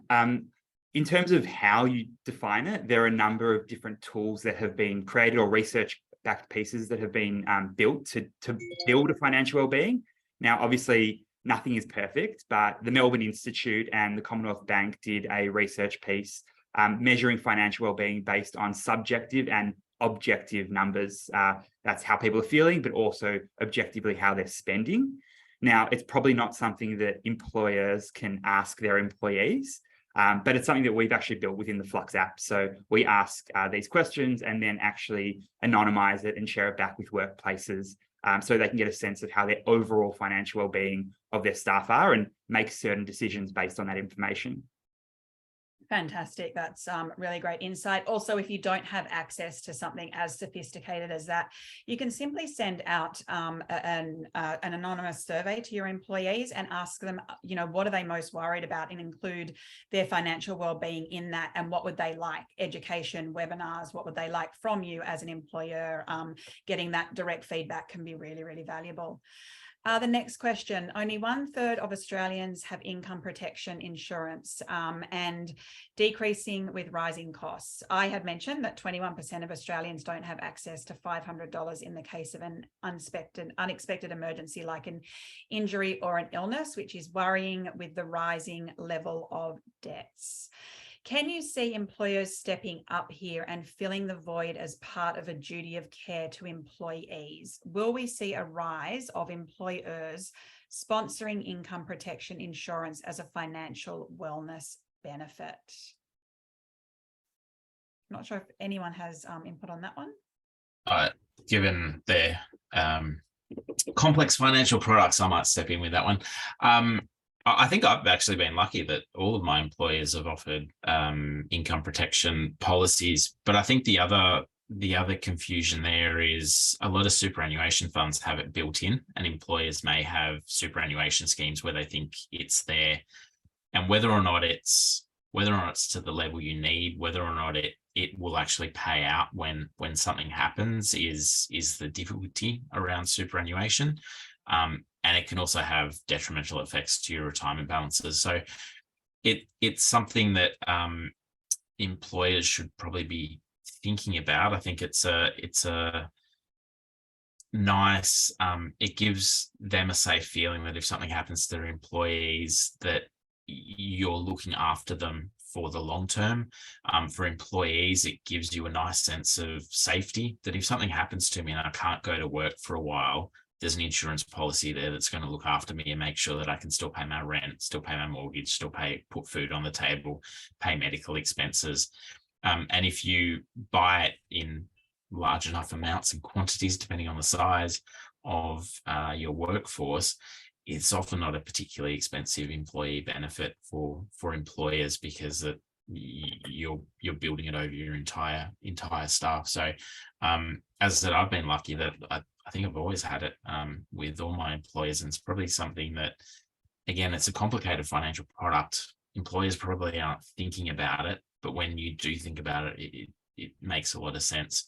[SPEAKER 2] In terms of how you define it, there are a number of different tools that have been created, or research-backed pieces that have been built to build a financial well-being. Now, obviously, nothing is perfect, but the Melbourne Institute and the Commonwealth Bank did a research piece measuring financial well-being based on subjective and objective numbers. That's how people are feeling, but also objectively how they're spending. Now, it's probably not something that employers can ask their employees, but it's something that we've actually built within the Flux app. So we ask these questions and then actually anonymize it and share it back with workplaces so they can get a sense of how their overall financial well-being of their staff are and make certain decisions based on that information.
[SPEAKER 1] Fantastic. That's really great insight. Also, if you don't have access to something as sophisticated as that, you can simply send out an anonymous survey to your employees and ask them, what are they most worried about, and include their financial well-being in that, and what would they like? Education, webinars, what would they like from you as an employer? Getting that direct feedback can be really, really valuable. The next question, only 1/3 of Australians have income protection insurance and decreasing with rising costs. I had mentioned that 21% of Australians don't have access to $500 in the case of an unexpected emergency like an injury or an illness, which is worrying with the rising level of debts. Can you see employers stepping up here and filling the void as part of a duty of care to employees? Will we see a rise of employers sponsoring income protection insurance as a financial wellness benefit? I'm not sure if anyone has input on that one.
[SPEAKER 4] Given their complex financial products, I might step in with that one. I think I've actually been lucky that all of my employers have offered income protection policies, but I think the other confusion there is a lot of superannuation funds have it built in, and employers may have superannuation schemes where they think it's there, and whether or not it's to the level you need, whether or not it will actually pay out when something happens is the difficulty around superannuation. And it can also have detrimental effects to your retirement balances. So it's something that employers should probably be thinking about. I think it's a nice, it gives them a safe feeling that if something happens to their employees, that you're looking after them for the long term. For employees, it gives you a nice sense of safety, that if something happens to me and I can't go to work for a while, there's an insurance policy there that's going to look after me and make sure that I can still pay my rent, still pay my mortgage, still put food on the table, pay medical expenses. And if you buy it in large enough amounts and quantities, depending on the size of your workforce, it's often not a particularly expensive employee benefit for employers, because that you're building it over your entire staff. So as I said, I've been lucky that I think I've always had it with all my employers, and it's probably something that, again, it's a complicated financial product. Employers probably aren't thinking about it, but when you do think about it, it makes a lot of sense.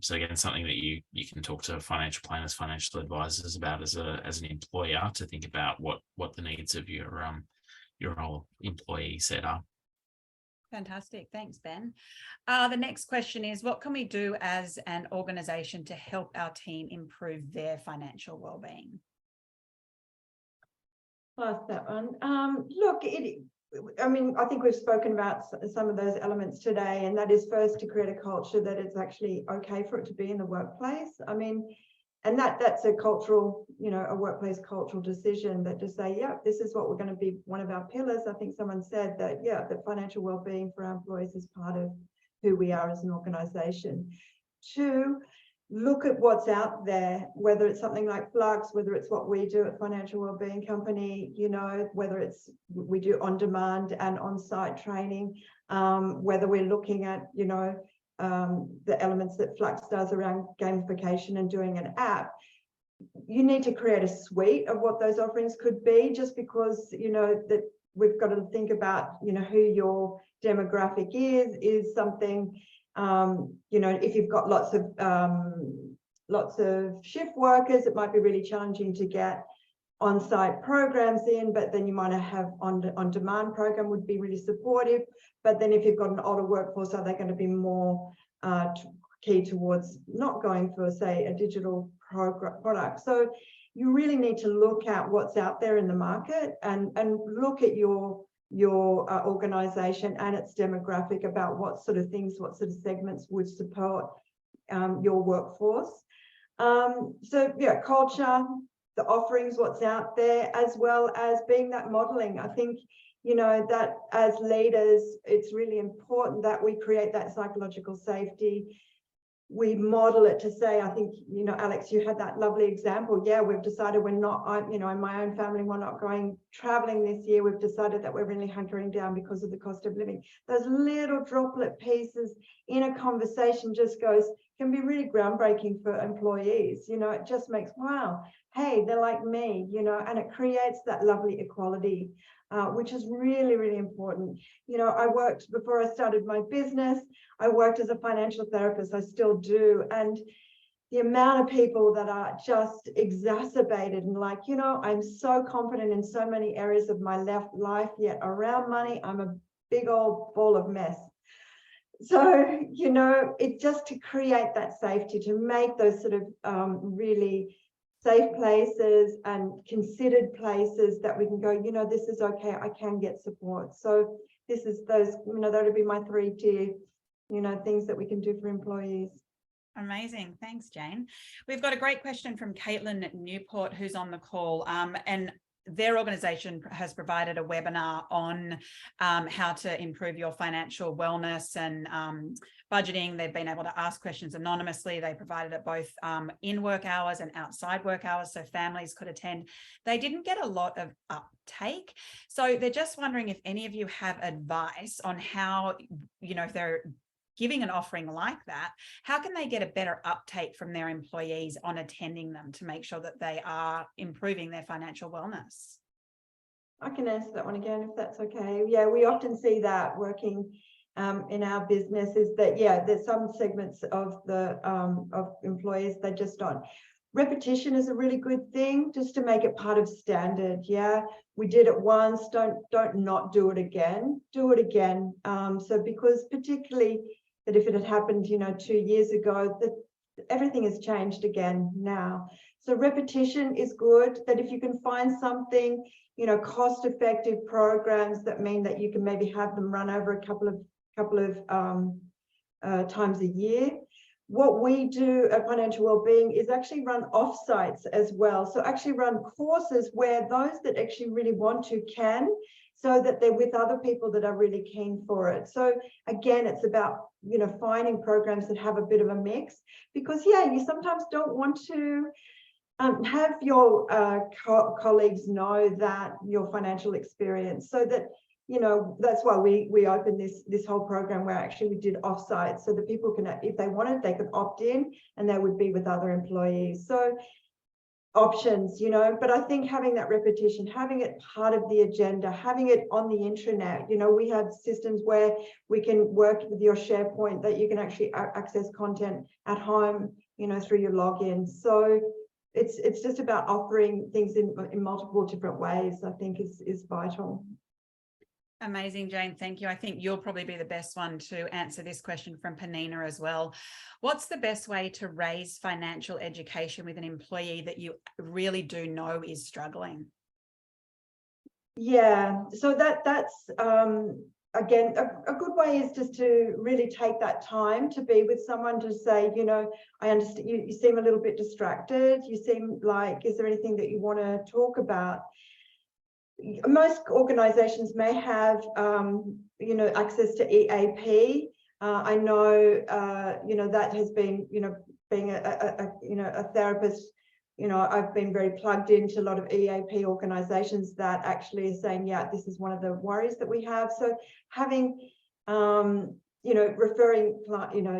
[SPEAKER 4] So again, something that you can talk to financial planners, financial advisors about as an employer, to think about what the needs of your whole employee set are.
[SPEAKER 1] Fantastic. Thanks, Ben. The next question is, what can we do as an organisation to help our team improve their financial wellbeing?
[SPEAKER 3] Plus that one. Look, I think we've spoken about some of those elements today, and that is first to create a culture that it's actually okay for it to be in the workplace. And that's a cultural, a workplace cultural decision, that to say, yeah, this is what we're going to be one of our pillars. I think someone said that, yeah, that financial well-being for our employees is part of who we are as an organisation. Two, look at what's out there, whether it's something like Flux, whether it's what we do at Financial Wellbeing Company, whether it's we do on-demand and on-site training, whether we're looking at, the elements that Flux does around gamification and doing an app. You need to create a suite of what those offerings could be, just because, that we've got to think about, who your demographic is something. If you've got lots of shift workers, it might be really challenging to get on-site programs in, but then you might have on-demand program would be really supportive. But then if you've got an older workforce, are they going to be more key towards not going for, say, a digital product? So you really need to look at what's out there in the market and look at your organisation and its demographic, about what sort of things, what sort of segments would support your workforce. So yeah, culture, the offerings, what's out there, as well as being that modelling. I think, that as leaders, it's really important that we create that psychological safety. We model it to say, I think, Alex, you had that lovely example. Yeah, we've decided we're not, in my own family, we're not going traveling this year. We've decided that we're really hunkering down because of the cost of living. Those little droplet pieces in a conversation can be really groundbreaking for employees. It just makes, wow, hey, they're like me, and it creates that lovely equality, which is really, really important. I worked, before I started my business, I worked as a financial therapist. I still do. And the amount of people that are just exacerbated and like, I'm so confident in so many areas of my life, yet around money, I'm a big old ball of mess. So, it's just to create that safety, to make those sort of really safe places and considered places that we can go, this is okay, I can get support. So this is those, that would be my 3-tier, things that we can do for employees.
[SPEAKER 1] Amazing. Thanks, Jane. We've got a great question from Caitlin Newport, who's on the call, and their organisation has provided a webinar on how to improve your financial wellness and budgeting. They've been able to ask questions anonymously. They provided it both in work hours and outside work hours, so families could attend. They didn't get a lot of uptake. So they're just wondering if any of you have advice on how, if they're giving an offering like that, how can they get a better uptake from their employees on attending them to make sure that they are improving their financial wellness?
[SPEAKER 3] I can answer that one again, if that's okay. Yeah, we often see that working in our business, is that, yeah, there's some segments of the of employees, they just don't. Repetition is a really good thing, just to make it part of standard. Yeah, we did it once, don't not do it again. Do it again. So because particularly that if it had happened, 2 years ago, that everything has changed again now. So repetition is good, that if you can find something, cost-effective programs that mean that you can maybe have them run over a couple of times a year. What we do at Financial Wellbeing is actually run offsites as well. So actually run courses where those that actually really want to can, so that they're with other people that are really keen for it. So again, it's about, finding programs that have a bit of a mix, because you sometimes don't want to have your colleagues know that your financial experience, so that that's why we opened this whole program where actually we did offsite, so that people can, if they wanted, they could opt in and they would be with other employees. So options, but I think having that repetition, having it part of the agenda, having it on the intranet, we have systems where we can work with your SharePoint, that you can actually access content at home, through your login. So it's just about offering things in multiple different ways, I think is vital.
[SPEAKER 1] Amazing, Jane. Thank you. I think you'll probably be the best one to answer this question from Panina as well. What's the best way to raise financial education with an employee that you really do know is struggling?
[SPEAKER 3] Yeah, so that's again, a good way is just to really take that time to be with someone, to say, I understand you seem a little bit distracted. You seem like, is there anything that you want to talk about? Most organizations may have, access to EAP. I know, that has been, being a therapist, I've been very plugged into a lot of EAP organizations that actually are saying, yeah, this is one of the worries that we have. So having, referring,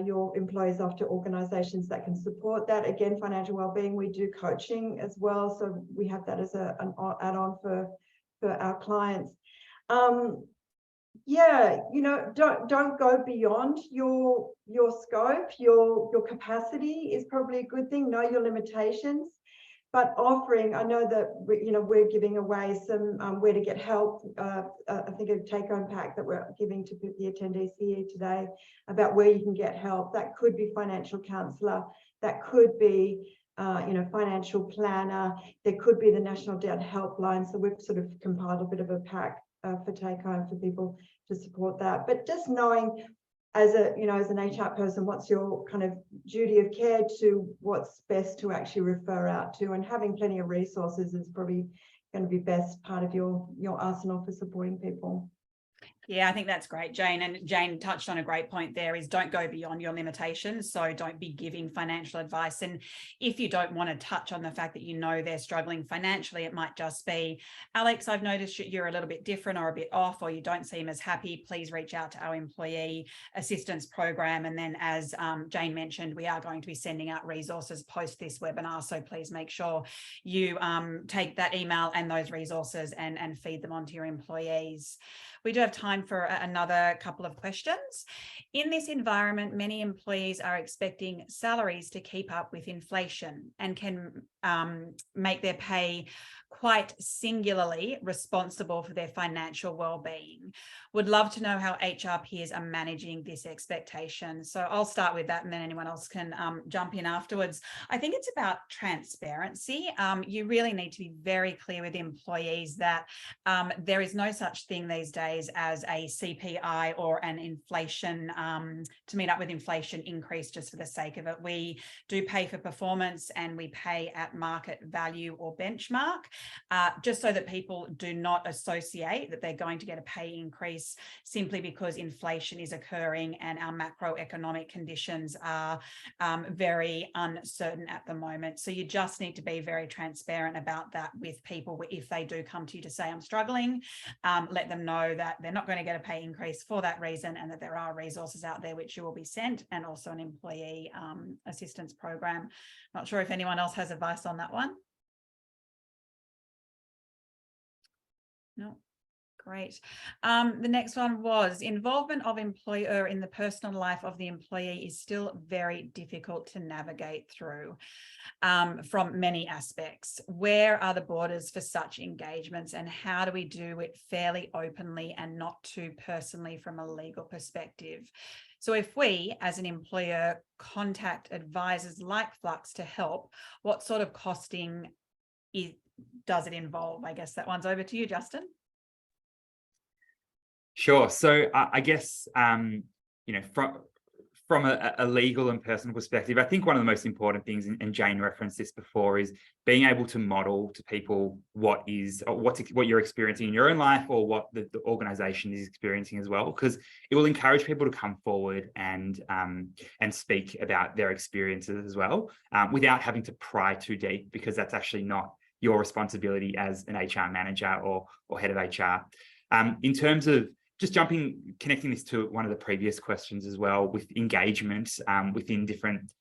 [SPEAKER 3] your employees off to organizations that can support that. Again, Financial Wellbeing, we do coaching as well. So we have that as an add-on for our clients. Don't go beyond your scope. Your capacity is probably a good thing. Know your limitations, but offering, I know that we're giving away some where to get help. I think a take-home pack that we're giving to the attendees here today about where you can get help. That could be financial counsellor, that could be financial planner, there could be the National Debt Helpline. So we've sort of compiled a bit of a pack for take home for people to support that. But just knowing as an HR person, what's your kind of duty of care to what's best to actually refer out to, and having plenty of resources is probably going to be best part of your arsenal for supporting people.
[SPEAKER 1] Yeah, I think that's great, Jane. And Jane touched on a great point there, is don't go beyond your limitations. So don't be giving financial advice. And if you don't want to touch on the fact that they're struggling financially, it might just be, Alex, I've noticed you're a little bit different or a bit off, or you don't seem as happy. Please reach out to our employee assistance program. And then, as Jane mentioned, we are going to be sending out resources post this webinar. So please make sure you take that email and those resources and feed them onto your employees. We do have time for another couple of questions. In this environment, many employees are expecting salaries to keep up with inflation and can make their pay quite singularly responsible for their financial well-being. Would love to know how HR peers are managing this expectation. So I'll start with that, and then anyone else can jump in afterwards. I think it's about transparency. You really need to be very clear with employees that there is no such thing these days as a CPI or an inflation, to meet up with inflation increase just for the sake of it. We do pay for performance, and we pay at market value or benchmark, just so that people do not associate that they're going to get a pay increase simply because inflation is occurring and our macroeconomic conditions are very uncertain at the moment. So you just need to be very transparent about that with people. If they do come to you to say, I'm struggling, let them know that they're not going to get a pay increase for that reason, and that there are resources out there which you will be sent, and also an employee assistance program. Not sure if anyone else has advice on that one. No. Great. The next one was, involvement of employer in the personal life of the employee is still very difficult to navigate through from many aspects. Where are the borders for such engagements, and how do we do it fairly openly and not too personally from a legal perspective? So if we, as an employer, contact advisors like Flux to help, what sort of costing does it involve? I guess that one's over to you, Justin.
[SPEAKER 2] Sure. So I guess, from a legal and personal perspective, I think one of the most important things, and Jane referenced this before, is being able to model to people what you're experiencing in your own life, or what the organization is experiencing as well, because it will encourage people to come forward and speak about their experiences as well, without having to pry too deep, because that's actually not your responsibility as an HR manager or head of HR. In terms of just connecting this to one of the previous questions as well, with engagement within different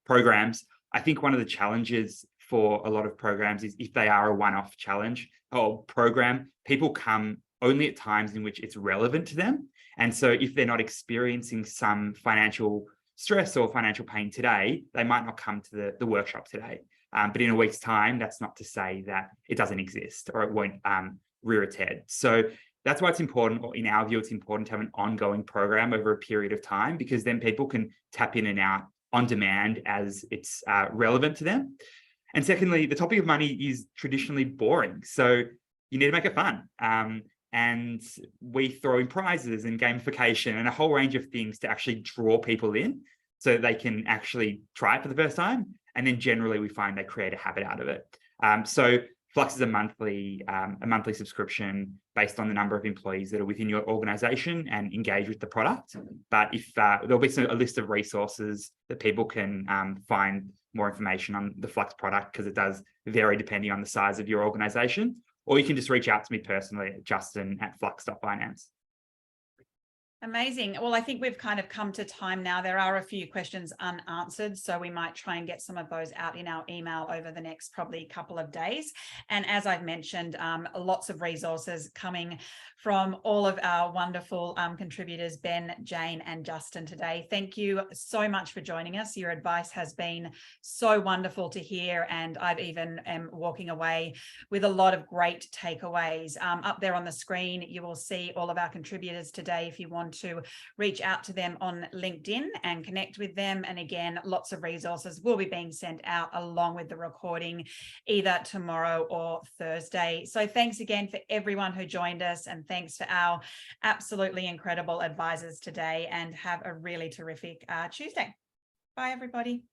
[SPEAKER 2] programs, I think one of the challenges for a lot of programs is, if they are a one-off challenge or program, people come only at times in which it's relevant to them. And so if they're not experiencing some financial stress or financial pain today, they might not come to the workshop today. But in a week's time, that's not to say that it doesn't exist or it won't rear its head. So that's why it's important, or in our view, it's important to have an ongoing program over a period of time, because then people can tap in and out on demand as it's relevant to them. And secondly, the topic of money is traditionally boring, so you need to make it fun. And we throw in prizes and gamification and a whole range of things to actually draw people in, so that they can actually try it for the first time. And then generally we find they create a habit out of it. So Flux is a monthly subscription based on the number of employees that are within your organization and engage with the product. But if there'll be a list of resources that people can find more information on the Flux product, because it does vary depending on the size of your organization. Or you can just reach out to me personally at justin@flux.finance.
[SPEAKER 1] Amazing. Well, I think we've kind of come to time now. There are a few questions unanswered, so we might try and get some of those out in our email over the next probably couple of days. And as I've mentioned, lots of resources coming from all of our wonderful contributors, Ben, Jane, and Justin today. Thank you so much for joining us. Your advice has been so wonderful to hear, and I've even am walking away with a lot of great takeaways. Up there on the screen, you will see all of our contributors today if you want to reach out to them on LinkedIn and connect with them. And again, lots of resources will be being sent out along with the recording either tomorrow or Thursday. So thanks again for everyone who joined us, and thanks to our absolutely incredible advisors today, and have a really terrific Tuesday. Bye, everybody.